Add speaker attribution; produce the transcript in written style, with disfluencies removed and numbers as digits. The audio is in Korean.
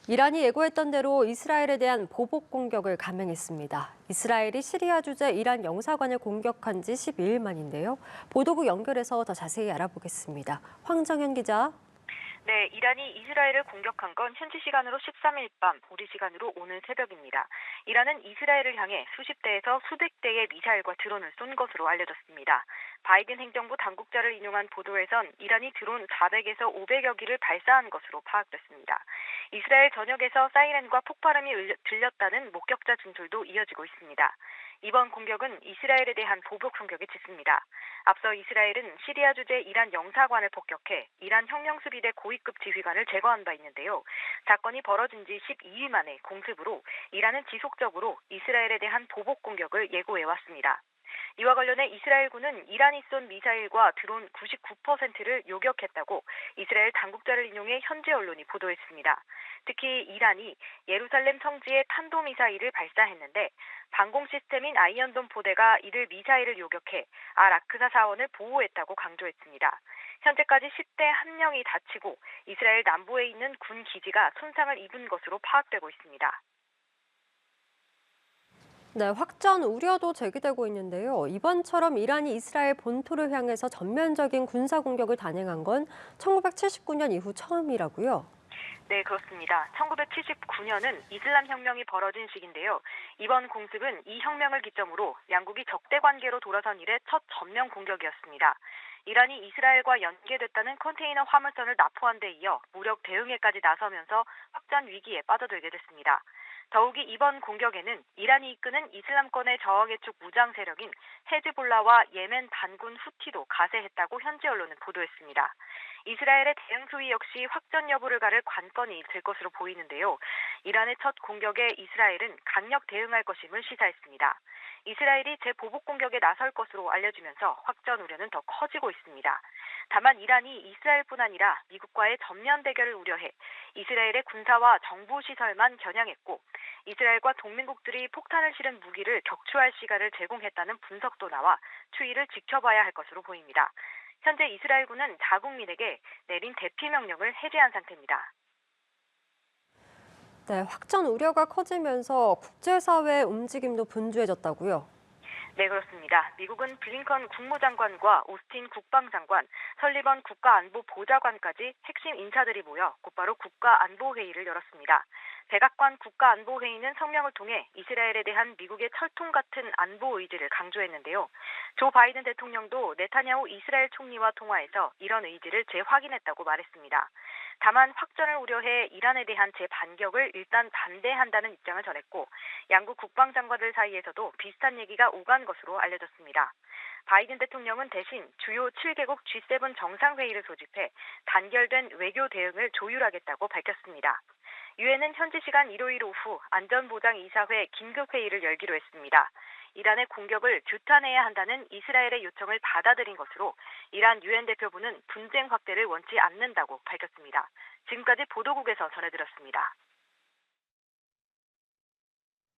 Speaker 1: 이란이 예고했던 대로 이스라엘에 대한 보복 공격을 감행했습니다. 이스라엘이 시리아 주재 이란 영사관을 공격한 지 12일 만인데요. 보도국 연결해서 더 자세히 알아보겠습니다. 황정현 기자.
Speaker 2: 네, 이란이 이스라엘을 공격한 건 현지 시간으로 13일 밤, 우리 시간으로 오늘 새벽입니다. 이란은 이스라엘을 향해 수십 대에서 수백 대의 미사일과 드론을 쏜 것으로 알려졌습니다. 바이든 행정부 당국자를 인용한 보도에선 이란이 드론 400에서 500여 기를 발사한 것으로 파악됐습니다. 이스라엘 전역에서 사이렌과 폭발음이 들렸다는 목격자 진술도 이어지고 있습니다. 이번 공격은 이스라엘에 대한 보복 공격에 짓습니다. 앞서 이스라엘은 시리아 주재 이란 영사관을 폭격해 이란 혁명수비대 고위급 지휘관을 제거한 바 있는데요. 사건이 벌어진 지 12일 만에 공습으로 이란은 지속적으로 이스라엘에 대한 보복 공격을 예고해왔습니다. 이와 관련해 이스라엘군은 이란이 쏜 미사일과 드론 99%를 요격했다고 이스라엘 당국자를 인용해 현지 언론이 보도했습니다. 특히 이란이 예루살렘 성지에 탄도미사일을 발사했는데 방공 시스템인 아이언돔 포대가 이들 미사일을 요격해 알-아크사 사원을 보호했다고 강조했습니다. 현재까지 10대 1명이 다치고 이스라엘 남부에 있는 군 기지가 손상을 입은 것으로 파악되고 있습니다.
Speaker 1: 네, 확전 우려도 제기되고 있는데요. 이번처럼 이란이 이스라엘 본토를 향해서 전면적인 군사 공격을 단행한 건 1979년 이후 처음이라고요.
Speaker 2: 네, 그렇습니다. 1979년은 이슬람 혁명이 벌어진 시기인데요. 이번 공습은 이 혁명을 기점으로 양국이 적대 관계로 돌아선 이래 첫 전면 공격이었습니다. 이란이 이스라엘과 연계됐다는 컨테이너 화물선을 납포한 데 이어 무력 대응에까지 나서면서 확전 위기에 빠져들게 됐습니다. 더욱이 이번 공격에는 이란이 이끄는 이슬람권의 저항해축 무장 세력인 헤즈볼라와 예멘 반군 후티도 가세했다고 현지 언론은 보도했습니다. 이스라엘의 대응 수위 역시 확전 여부를 가를 관건이 될 것으로 보이는데요. 이란의 첫 공격에 이스라엘은 강력 대응할 것임을 시사했습니다. 이스라엘이 재보복 공격에 나설 것으로 알려지면서 확전 우려는 더 커지고 있습니다. 다만 이란이 이스라엘뿐 아니라 미국과의 전면 대결을 우려해 이스라엘의 군사와 정부 시설만 겨냥했고 이스라엘과 동맹국들이 폭탄을 실은 무기를 격추할 시간을 제공했다는 분석도 나와 추이를 지켜봐야 할 것으로 보입니다. 현재 이스라엘군은 자국민에게 내린 대피 명령을 해제한 상태입니다.
Speaker 1: 네, 확전 우려가 커지면서 국제사회의 움직임도 분주해졌다고요.
Speaker 2: 네, 그렇습니다. 미국은 블링컨 국무장관과 오스틴 국방장관, 설리번 국가안보보좌관까지 핵심 인사들이 모여 곧바로 국가안보회의를 열었습니다. 백악관 국가안보회의는 성명을 통해 이스라엘에 대한 미국의 철통 같은 안보 의지를 강조했는데요. 조 바이든 대통령도 네타냐후 이스라엘 총리와 통화해서 이런 의지를 재확인했다고 말했습니다. 다만 확전을 우려해 이란에 대한 재반격을 일단 반대한다는 입장을 전했고 양국 국방장관들 사이에서도 비슷한 얘기가 오간 것으로 알려졌습니다. 바이든 대통령은 대신 주요 7개국 G7 정상회의를 소집해 단결된 외교 대응을 조율하겠다고 밝혔습니다. 유엔은 현지 시간 일요일 오후 안전보장이사회 긴급회의를 열기로 했습니다. 이란의 공격을 규탄해야 한다는 이스라엘의 요청을 받아들인 것으로 이란 유엔 대표부는 분쟁 확대를 원치 않는다고 밝혔습니다. 지금까지 보도국에서 전해드렸습니다.